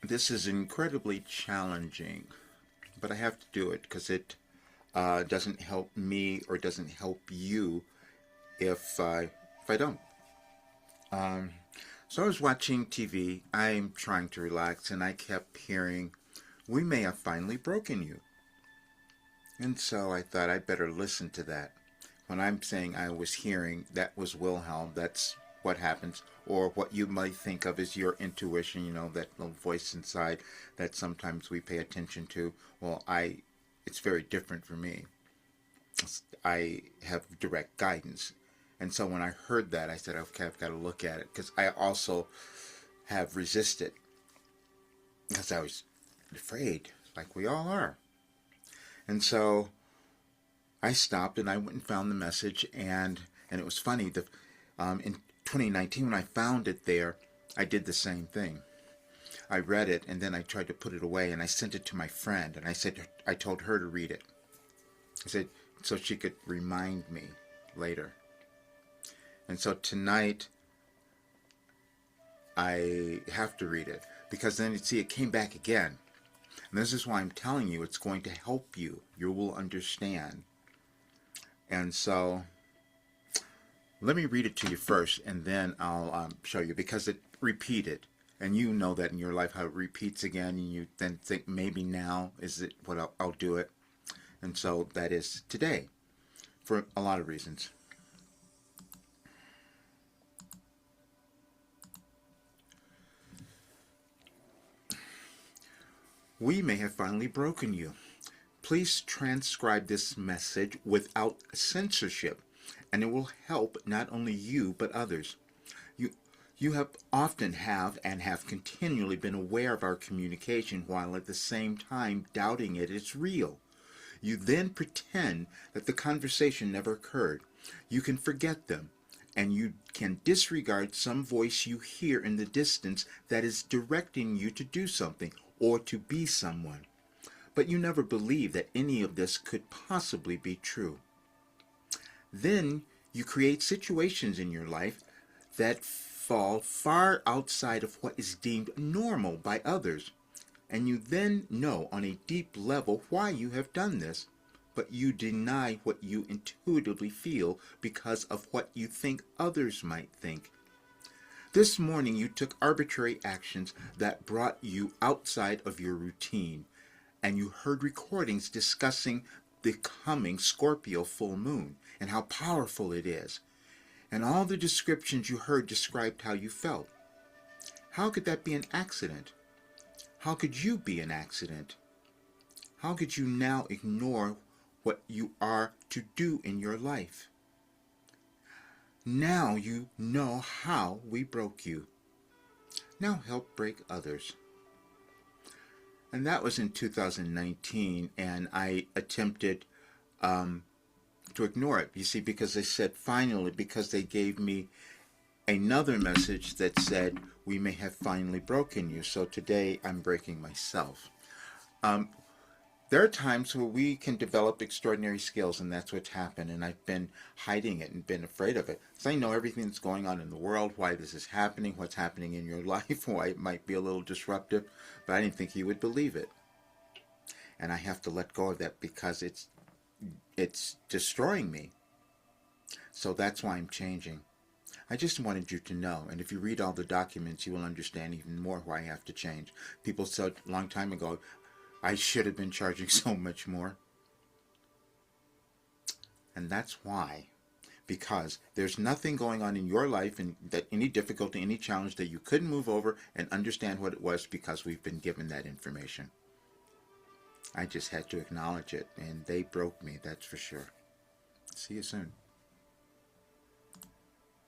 This is incredibly challenging, but I have to do it because it doesn't help me or doesn't help you if I don't. Um, so I was watching TV. I'm trying to relax, and I kept hearing, "We may have finally broken you." And so I thought I'd better listen to that. When I'm saying I was hearing, that was Wilhelm. That's what happens, or what you might think of as your intuition. That little voice inside that sometimes we pay attention to. Well, it's very different for me. I have direct guidance. And so when I heard that, I said, okay, I've got to look at it because I also have resisted because I was afraid, like we all are. And so I stopped and I went and found the message, and it was funny. In 2019, when I found it there, I did the same thing. I read it and then I tried to put it away, and I sent it to my friend, and I told her to read it. I said so she could remind me later. And so tonight I have to read it because then you see it came back again. And this is why I'm telling you it's going to help you. You will understand. And so let me read it to you first, and then I'll show you because it repeated. And you know that in your life how it repeats again, and you then think maybe now is it what I'll do it. And so that is today for a lot of reasons. We may have finally broken you. Please transcribe this message without censorship, and it will help not only you but others. You, you have often and have continually been aware of our communication while at the same time doubting it is real. You then pretend that the conversation never occurred. You can forget them, and you can disregard some voice you hear in the distance that is directing you to do something or to be someone. But you never believe that any of this could possibly be true. Then you create situations in your life that fall far outside of what is deemed normal by others. And you then know on a deep level why you have done this, but you deny what you intuitively feel because of what you think others might think. This morning you took arbitrary actions that brought you outside of your routine, and you heard recordings discussing the coming Scorpio full moon and how powerful it is. And all the descriptions you heard described how you felt. How could that be an accident? How could you be an accident? How could you now ignore what you are to do in your life? Now you know how we broke you. Now help break others. And that was in 2019, and I attempted to ignore it. You see, because they said finally, because they gave me another message that said, we may have finally broken you. So today I'm breaking myself. There are times where we can develop extraordinary skills, and that's what's happened. And I've been hiding it and been afraid of it. So I know everything that's going on in the world, why this is happening, what's happening in your life, why it might be a little disruptive, but I didn't think you would believe it. And I have to let go of that because it's destroying me. So that's why I'm changing. I just wanted you to know, and if you read all the documents, you will understand even more why I have to change. People said a long time ago, I should have been charging so much more. And that's why. Because there's nothing going on in your life, and that any difficulty, any challenge that you couldn't move over and understand what it was because we've been given that information. I just had to acknowledge it, and they broke me, that's for sure. See you soon.